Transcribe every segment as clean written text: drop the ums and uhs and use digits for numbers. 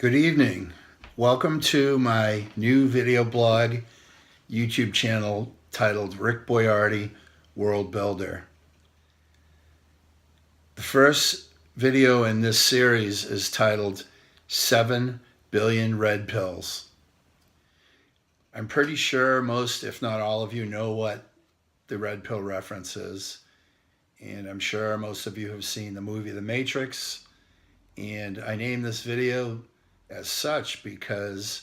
Good evening. Welcome to my new video blog YouTube channel titled Rick Boiardi World Builder. The first video in this series is titled 7 Billion Red Pills. I'm pretty sure most, if not all of you, know what the red pill reference is. And I'm sure most of you have seen the movie The Matrix. And I named this video as such because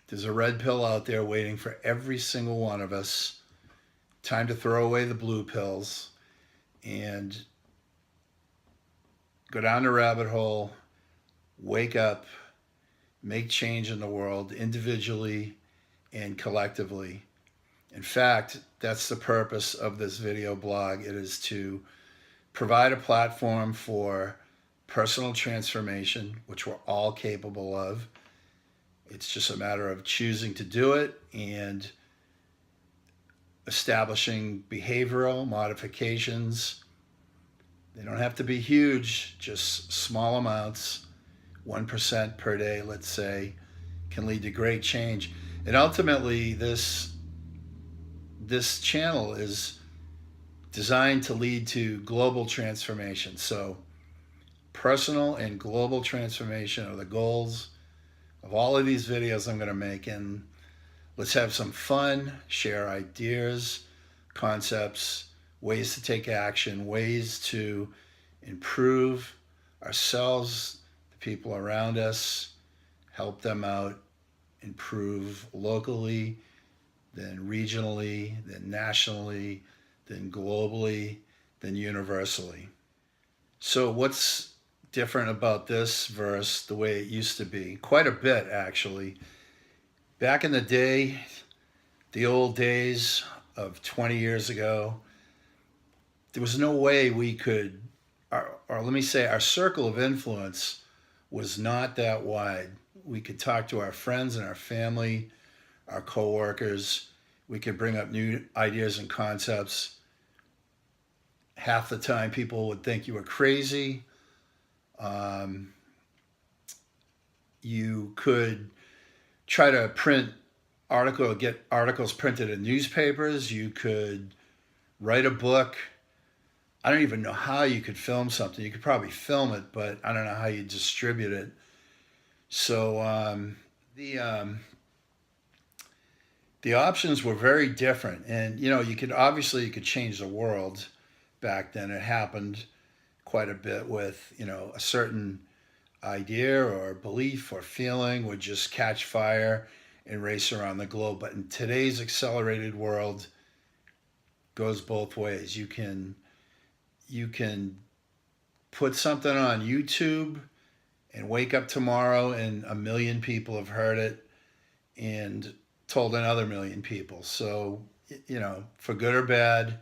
there's a red pill out there waiting for every single one of us. Time to throw away the blue pills and go down the rabbit hole, wake up, make change in the world individually and collectively. In fact, that's the purpose of this video blog. It is to provide a platform for personal transformation, which we're all capable of. It's just a matter of choosing to do it and establishing behavioral modifications. They don't have to be huge, just small amounts. 1% per day, let's say, can lead to great change. And ultimately, this channel is designed to lead to global transformation. So personal and global transformation are the goals of all of these videos I'm going to make. And let's have some fun, share ideas, concepts, ways to take action, ways to improve ourselves, the people around us, help them out, improve locally, then regionally, then nationally, then globally, then universally. So what's different about this versus the way it used to be? Quite a bit, actually. Back in the day, the old days of 20 years ago, there was no way we could, or let me say, our circle of influence was not that wide. We could talk to our friends and our family, our coworkers. We could bring up new ideas and concepts. Half the time, people would think you were crazy. You could try to get articles printed in newspapers. You could write a book. I don't even know how you could film something. You could probably film it, but I don't know how you distribute it. So the options were very different, and you could change the world back then. It happened quite a bit with a certain idea or belief or feeling would just catch fire and race around the globe. But in today's accelerated world, goes both ways. You can put something on YouTube and wake up tomorrow and 1 million people have heard it and told another 1 million people. So, for good or bad,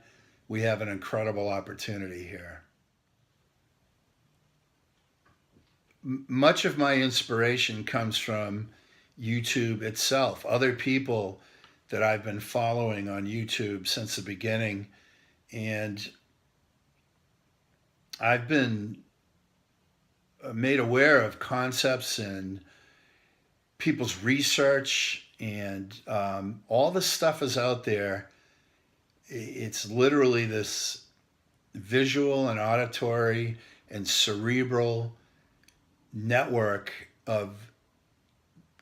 we have an incredible opportunity here. Much of my inspiration comes from YouTube itself, other people that I've been following on YouTube since the beginning. And I've been made aware of concepts and people's research, and all this stuff is out there. It's literally this visual and auditory and cerebral network of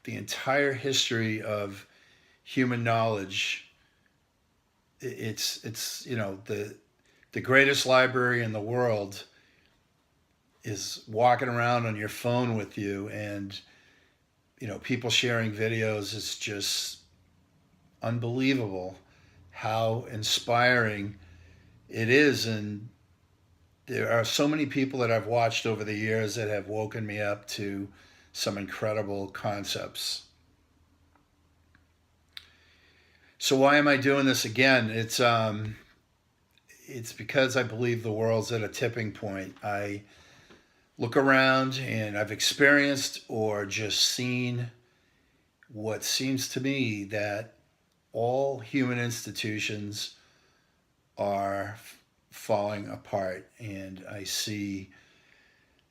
the entire history of human knowledge. It's the greatest library in the world is walking around on your phone with you, and people sharing videos. Is just unbelievable how inspiring it is. And there are so many people that I've watched over the years that have woken me up to some incredible concepts. So why am I doing this again? It's because I believe the world's at a tipping point. I look around and I've experienced or just seen what seems to me that all human institutions are falling apart. And I see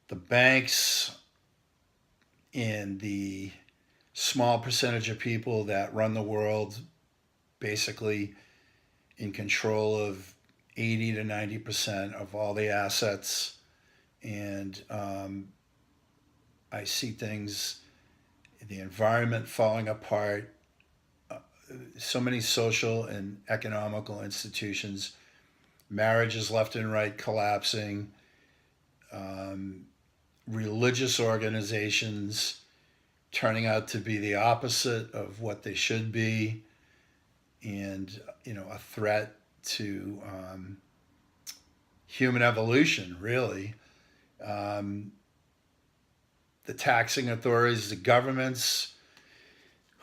the banks and the small percentage of people that run the world basically in control of 80 to 90% of all the assets. And I see things, the environment falling apart, so many social and economical institutions, marriages left and right collapsing, um, religious organizations turning out to be the opposite of what they should be, and a threat to human evolution, really. Um, the taxing authorities, the governments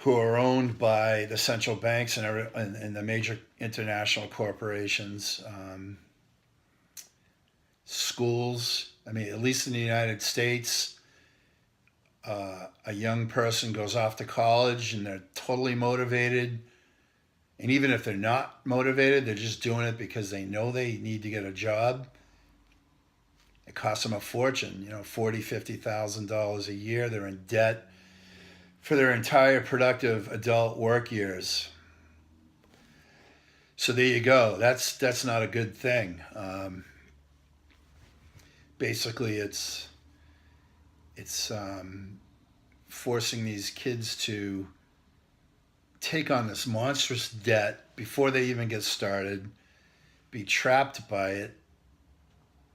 who are owned by the central banks and the major international corporations, schools. I mean, at least in the United States, a young person goes off to college and they're totally motivated. And even if they're not motivated, they're just doing it because they know they need to get a job. It costs them a fortune, $40,000-$50,000 a year. They're in debt for their entire productive adult work years. So there you go. That's not a good thing. Basically, it's forcing these kids to take on this monstrous debt before they even get started, be trapped by it.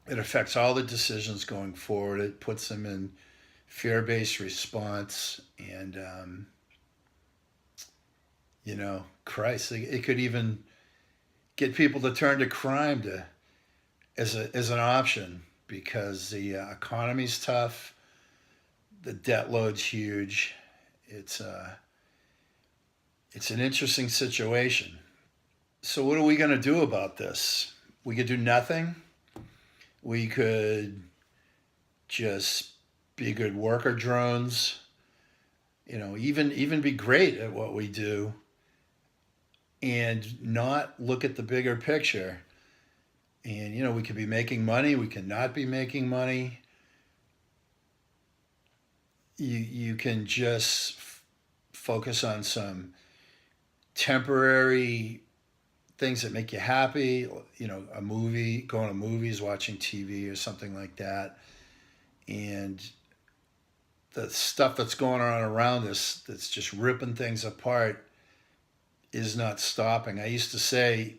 It affects all the decisions going forward. It puts them in fear-based response, and Christ, it could even get people to turn to crime as an option, because the economy's tough, the debt load's huge. It's an interesting situation. So what are we going to do about this? We could do nothing. We could just be good worker drones, even be great at what we do and not look at the bigger picture. And, we could be making money. We can not be making money. You can just focus on some temporary things that make you happy, a movie, going to movies, watching TV or something like that. And the stuff that's going on around us that's just ripping things apart is not stopping. I used to say,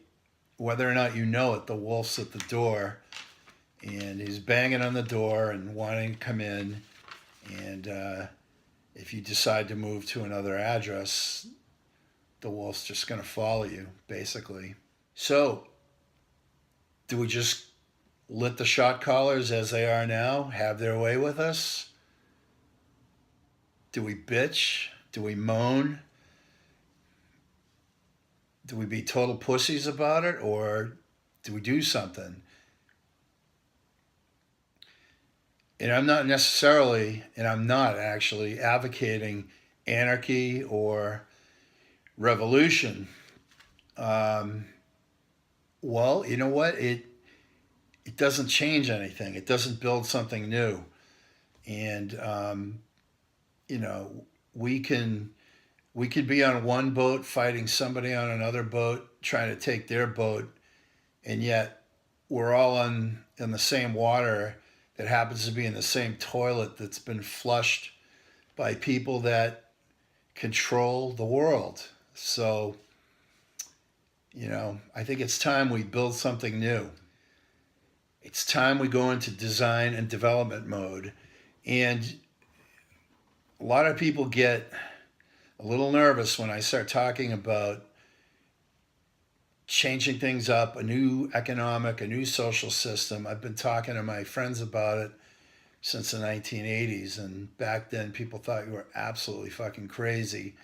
whether or not you know it, the wolf's at the door, and he's banging on the door and wanting to come in. And if you decide to move to another address, the wolf's just going to follow you, basically. So, do we just let the shot callers, as they are now, have their way with us? Do we bitch? Do we moan? Do we be total pussies about it, or do we do something? And I'm not actually advocating anarchy or revolution. Well, you know what? It doesn't change anything. It doesn't build something new. And we could be on one boat fighting somebody on another boat trying to take their boat, and yet we're all in the same water that happens to be in the same toilet that's been flushed by people that control the world. So, I think it's time we build something new. It's time we go into design and development mode. And a lot of people get a little nervous when I start talking about changing things up, a new social system. I've been talking to my friends about it since the 1980s, and back then people thought you were absolutely fucking crazy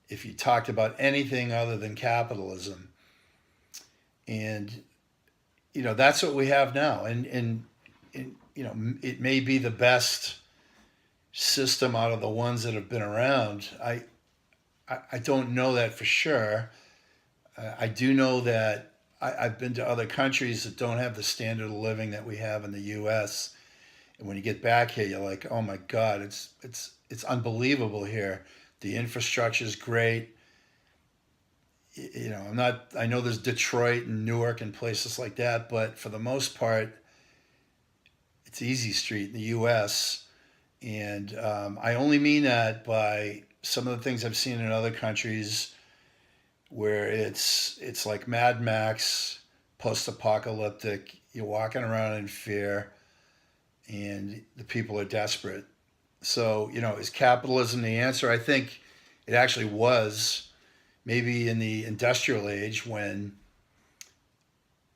if you talked about anything other than capitalism. And that's what we have now, and it may be the best system out of the ones that have been around. I don't know that for sure. I do know that I've been to other countries that don't have the standard of living that we have in the U.S. And when you get back here, you're like, oh my God, it's it's unbelievable here. The infrastructure is great. You know, I know there's Detroit and Newark and places like that, but for the most part, it's easy street in the U.S. And I only mean that by some of the things I've seen in other countries where it's like Mad Max, post-apocalyptic. You're walking around in fear, and the people are desperate. So, you know, is capitalism the answer? I think it actually was maybe in the industrial age when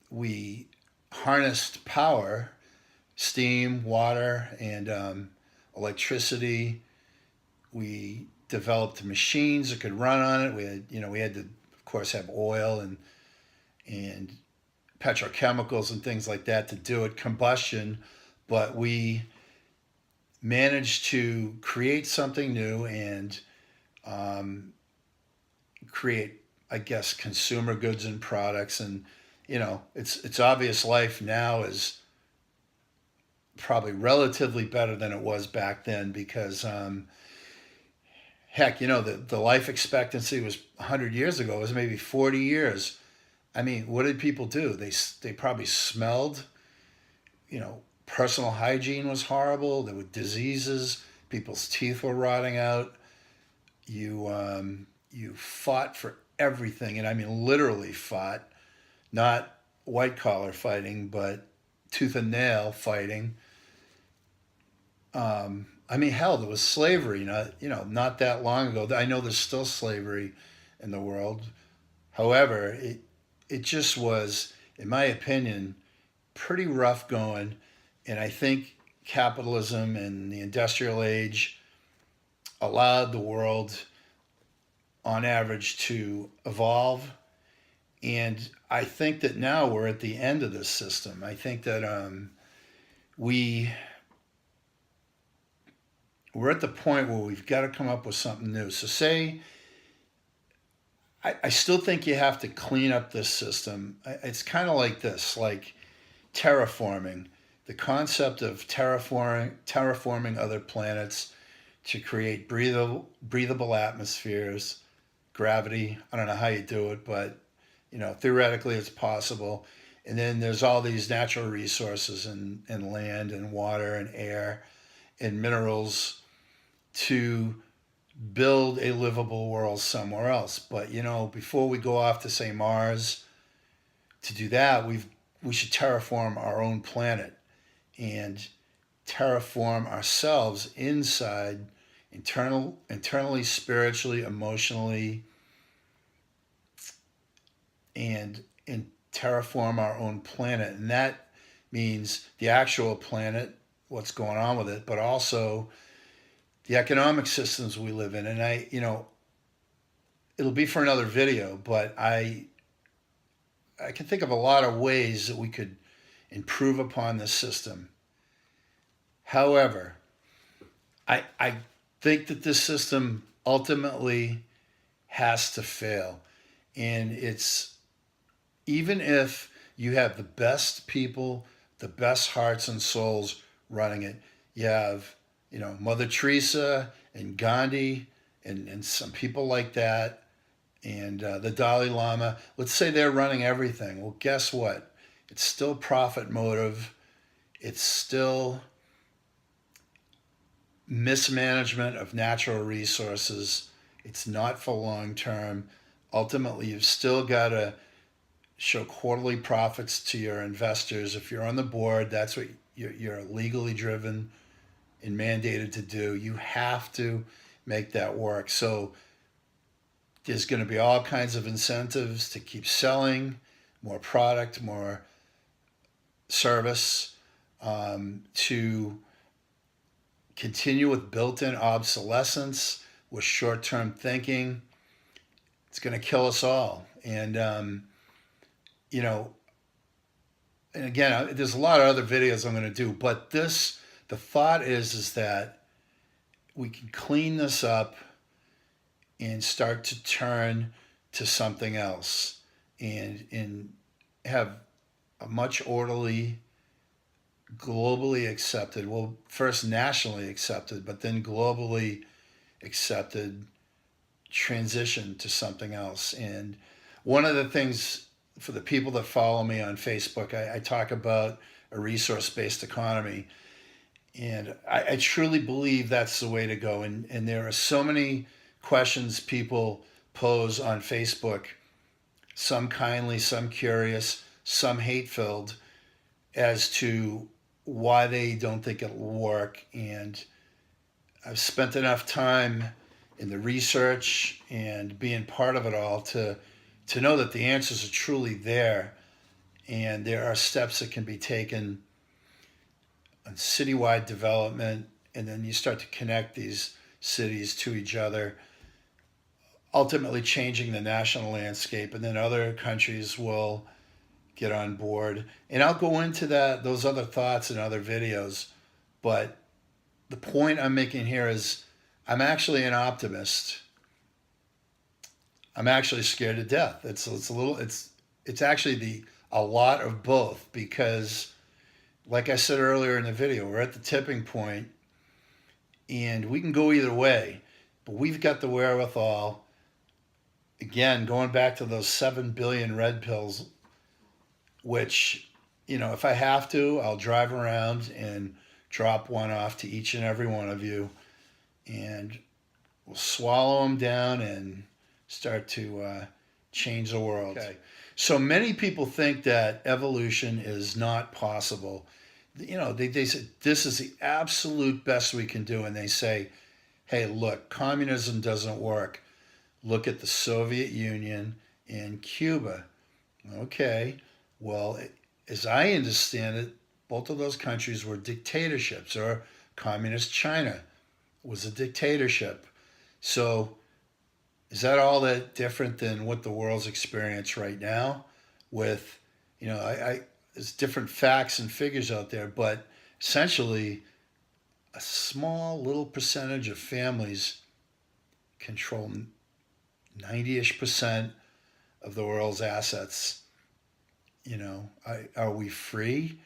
we harnessed power, steam, water, and electricity. We developed machines that could run on it. We had to, of course, have oil and petrochemicals and things like that to do it, combustion, but we managed to create something new and um, create, I guess, consumer goods and products. And you know, it's obvious life now is probably relatively better than it was back then because heck, you know, the life expectancy was 100 years ago. It was maybe 40 years. I mean, what did people do? They probably smelled. You know, personal hygiene was horrible. There were diseases. People's teeth were rotting out. You fought for everything, and I mean literally fought, not white collar fighting, but tooth and nail fighting. I mean, hell, there was slavery. Not that long ago. I know there's still slavery in the world. However, it just was, in my opinion, pretty rough going. And I think capitalism and the industrial age allowed the world, on average, to evolve. And I think that now we're at the end of this system. I think that we we're at the point where we've got to come up with something new. So say I still think you have to clean up this system. It's kind of like this, like terraforming. The concept of terraforming other planets to create breathable atmospheres, gravity. I don't know how you do it, but you know, theoretically it's possible. And then there's all these natural resources and land and water and air and minerals to build a livable world somewhere else. But you know, before we go off to say Mars, to do that, we should terraform our own planet and terraform ourselves inside, internally, spiritually, emotionally, and terraform our own planet. And that means the actual planet, what's going on with it, but also the economic systems we live in. And it'll be for another video, but I can think of a lot of ways that we could improve upon this system. However, I think that this system ultimately has to fail. And it's, even if you have the best people, the best hearts and souls running it, you have, Mother Teresa and Gandhi and some people like that, and the Dalai Lama. Let's say they're running everything. Well, guess what? It's still profit motive. It's still mismanagement of natural resources. It's not for long term. Ultimately, you've still got to show quarterly profits to your investors. If you're on the board, that's what you're legally driven and mandated to do. You have to make that work. So there's going to be all kinds of incentives to keep selling more product, more service, to continue with built-in obsolescence, with short-term thinking. It's going to kill us all. And, and again, there's a lot of other videos I'm going to do, but the thought is that we can clean this up and start to turn to something else and have a much orderly, globally accepted, well, first nationally accepted, but then globally accepted transition to something else. And one of the things for the people that follow me on Facebook, I talk about a resource based economy. And I truly believe that's the way to go. And there are so many questions people pose on Facebook, some kindly, some curious, some hate filled, as to why they don't think it'll work. And I've spent enough time in the research and being part of it all to know that the answers are truly there, and there are steps that can be taken on citywide development, and then you start to connect these cities to each other, ultimately changing the national landscape, and then other countries will get on board. And I'll go into those other thoughts in other videos, but the point I'm making here is I'm actually an optimist. I'm actually scared to death. It's actually a lot of both, because like I said earlier in the video, we're at the tipping point and we can go either way, but we've got the wherewithal. Again, going back to those 7 billion red pills, which, if I have to, I'll drive around and drop one off to each and every one of you, and we'll swallow them down and start to change the world. Okay. So many people think that evolution is not possible. They say this is the absolute best we can do, and they say, hey, look, communism doesn't work. Look at the Soviet Union and Cuba. Okay, well, as I understand it, both of those countries were dictatorships, or communist China was a dictatorship. So is that all that different than what the world's experienced right now with, there's different facts and figures out there, but essentially a small little percentage of families control 90-ish% of the world's assets. Are we free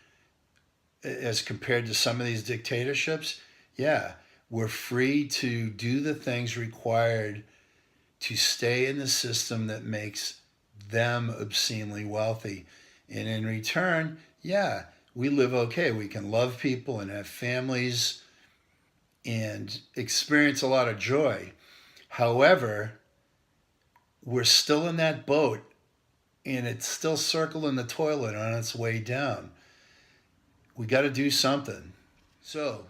as compared to some of these dictatorships? Yeah, we're free to do the things required to stay in the system that makes them obscenely wealthy. And in return, yeah, we live okay. We can love people and have families and experience a lot of joy. However, we're still in that boat, and it's still circling the toilet on its way down. We got to do something. So,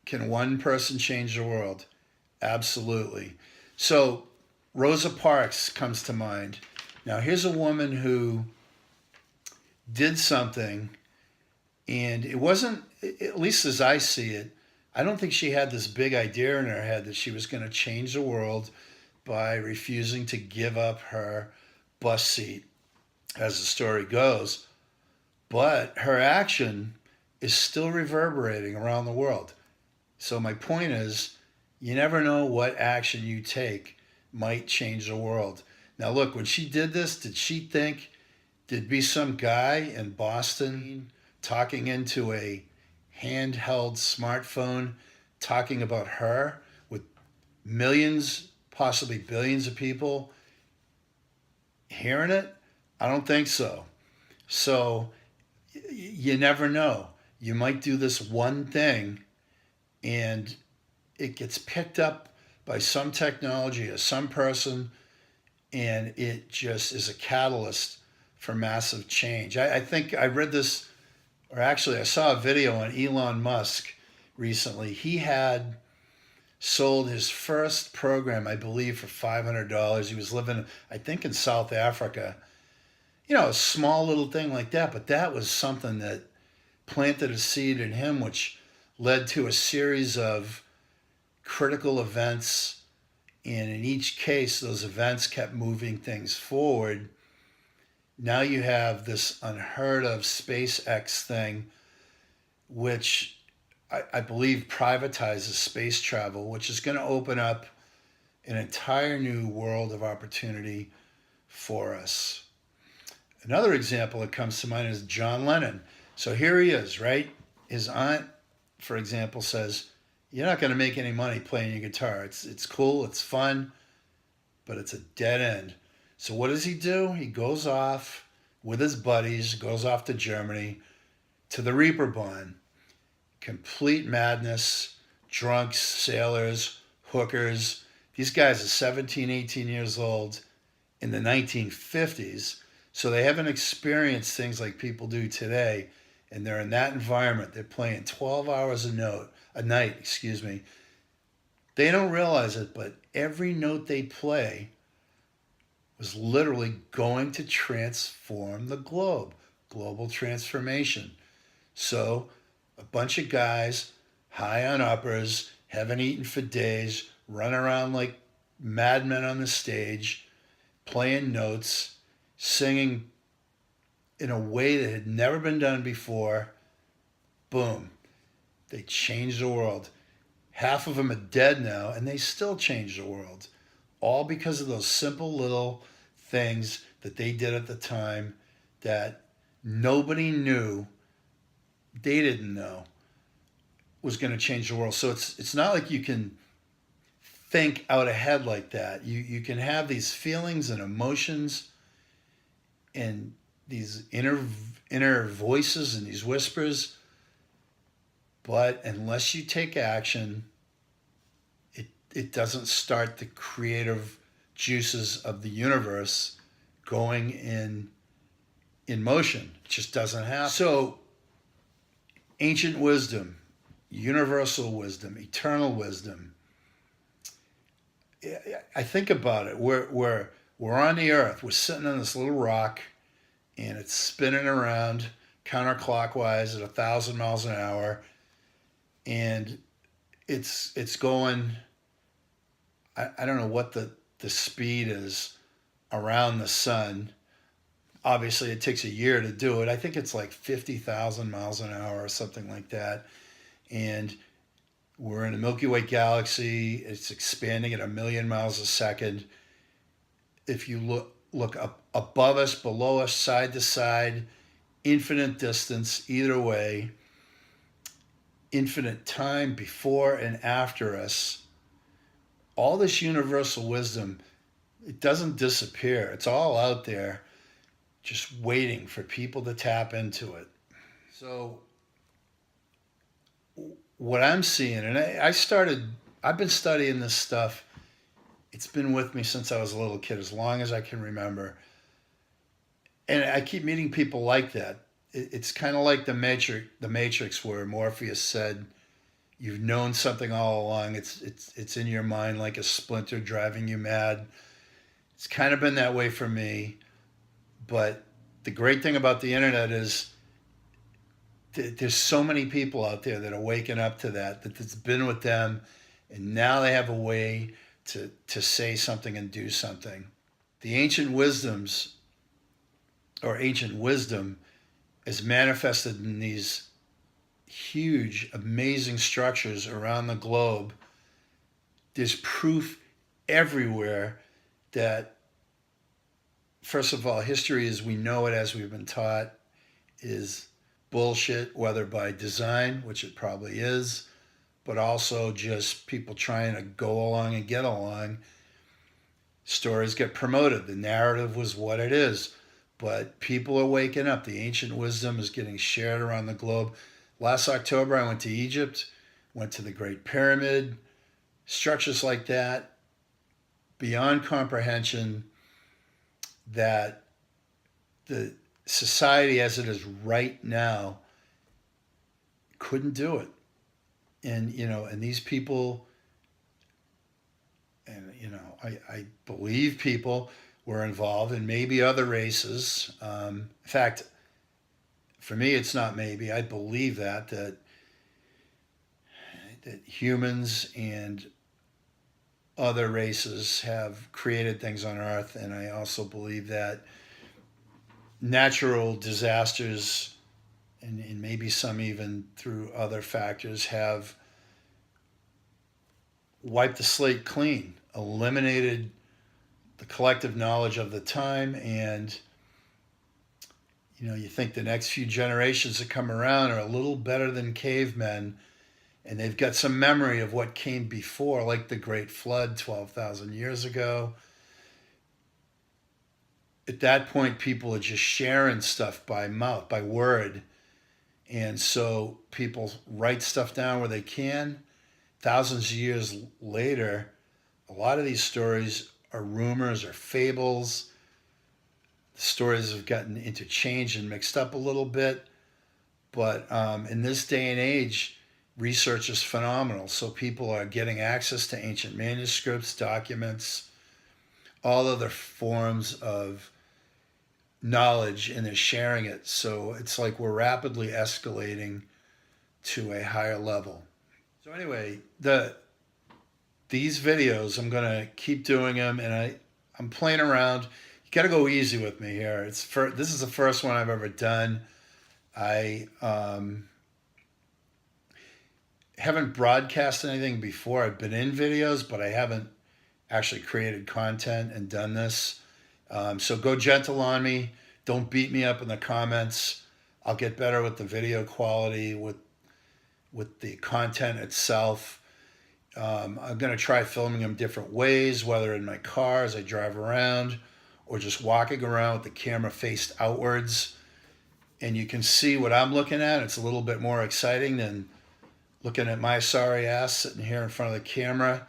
can one person change the world? Absolutely. So, Rosa Parks comes to mind. Now, here's a woman who did something, and it wasn't, at least as I see it, I don't think she had this big idea in her head that she was going to change the world by refusing to give up her bus seat, as the story goes. But her action is still reverberating around the world. So my point is, you never know what action you take might change the world. Now look, when she did this, did she think there'd be some guy in Boston talking into a handheld smartphone talking about her with millions, possibly billions of people hearing it? I don't think so. So you never know. You might do this one thing and it gets picked up by some technology or some person, and it just is a catalyst for massive change. I think I read this, or actually I saw a video on Elon Musk recently. He had sold his first program, I believe, for $500. He was living, I think, in South Africa. A small little thing like that, but that was something that planted a seed in him, which led to a series of critical events, and in each case those events kept moving things forward. Now you have this unheard of SpaceX thing, which I believe privatizes space travel, which is going to open up an entire new world of opportunity for us. Another example that comes to mind is John Lennon. So here he is, right? His aunt, for example, says, "You're not going to make any money playing your guitar. It's cool, it's fun, but it's a dead end." So what does he do? He goes off with his buddies, goes off to Germany, to the Reeperbahn. Complete madness, drunks, sailors, hookers. These guys are 17, 18 years old in the 1950s, so they haven't experienced things like people do today, and they're in that environment. They're playing 12 hours a night, excuse me. They don't realize it, but every note they play was literally going to transform the globe, global transformation. So a bunch of guys high on uppers, haven't eaten for days, run around like madmen on the stage, playing notes, singing in a way that had never been done before. Boom. They changed the world. Half of them are dead now, and they still changed the world. All because of those simple little things that they did at the time that nobody knew, they didn't know, was going to change the world. So it's not like you can think out ahead like that. You can have these feelings and emotions and these inner voices and these whispers, but unless you take action, it doesn't start the creative juices of the universe going in motion. It just doesn't happen. So ancient wisdom, universal wisdom, eternal wisdom. I think about it. We're on the earth. We're sitting on this little rock, and it's spinning around counterclockwise at 1,000 miles an hour, and it's going. I don't know what the speed is around the sun. Obviously, it takes a year to do it. I think it's like 50,000 miles an hour or something like that. And we're in a Milky Way galaxy. It's expanding at 1,000,000 miles a second. If you look up above us, below us, side to side, infinite distance either way, infinite time before and after us. All this universal wisdom, it doesn't disappear. It's all out there, just waiting for people to tap into it. So what I'm seeing, and I've been studying this stuff. It's been with me since I was a little kid, as long as I can remember. And I keep meeting people like that. It's kind of like the Matrix, where Morpheus said, "You've known something all along. It's in your mind like a splinter driving you mad." It's kind of been that way for me. But the great thing about the internet is there's so many people out there that are waking up to that it's been with them, and now they have a way to say something and do something. The ancient wisdoms, or ancient wisdom, is manifested in these huge, amazing structures around the globe. There's proof everywhere that, first of all, history as we know it, as we've been taught, is bullshit, whether by design, which it probably is, but also just people trying to go along and get along. Stories get promoted. The narrative was what it is. But people are waking up. The ancient wisdom is getting shared around the globe. Last October, I went to Egypt, went to the Great Pyramid, structures like that, beyond comprehension, that the society as it is right now couldn't do it. And, and these people, and, I believe people were involved, and maybe other races. In fact, for me, it's not maybe. I believe that humans and other races have created things on Earth, and I also believe that natural disasters, and maybe some even through other factors, have wiped the slate clean, eliminated the collective knowledge of the time, and You know, you think the next few generations that come around are a little better than cavemen, and they've got some memory of what came before, like the Great Flood 12,000 years ago. At that point, people are just sharing stuff by mouth, by word. And so people write stuff down where they can. Thousands of years later, a lot of these stories are rumors or fables. The stories have gotten interchanged and mixed up a little bit. But in this day and age, research is phenomenal. So people are getting access to ancient manuscripts, documents, all other forms of knowledge, and they're sharing it. So it's like we're rapidly escalating to a higher level. So anyway, these videos, I'm gonna keep doing them, and I'm playing around. You got to go easy with me here. This is the first one I've ever done. I haven't broadcast anything before. I've been in videos, but I haven't actually created content and done this. So go gentle on me. Don't beat me up in the comments. I'll get better with the video quality, with the content itself. I'm going to try filming them different ways, whether in my car as I drive around or just walking around with the camera faced outwards. And you can see what I'm looking at. It's a little bit more exciting than looking at my sorry ass sitting here in front of the camera.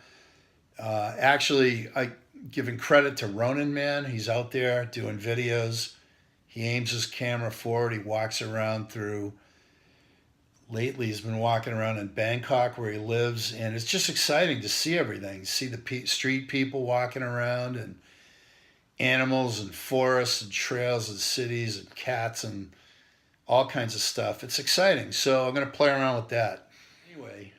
Actually, I giving credit to Ronin Man. He's out there doing videos. He aims his camera forward. He walks around through. Lately, he's been walking around in Bangkok where he lives, and it's just exciting to see everything. See the street people walking around, and animals, and forests, and trails, and cities, and cats, and all kinds of stuff. It's exciting. So I'm going to play around with that. Anyway,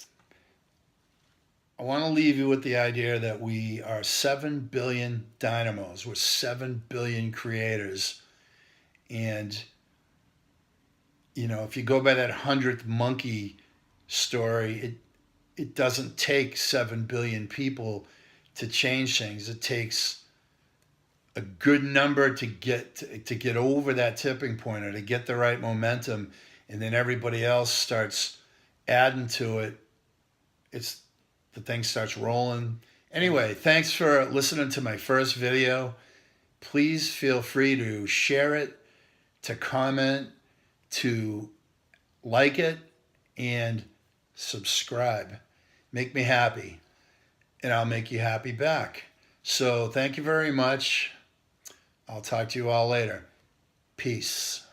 I want to leave you with the idea that we are 7 billion dynamos. We're 7 billion creators. And, you know, if you go by that 100th monkey story, it doesn't take 7 billion people to change things. It takes a good number to get over that tipping point, or to get the right momentum, and then everybody else starts adding to it. The thing starts rolling. Anyway, thanks for listening to my first video. Please feel free to share it, to comment, to like it, and subscribe. Make me happy, and I'll make you happy back. So thank you very much. I'll talk to you all later. Peace.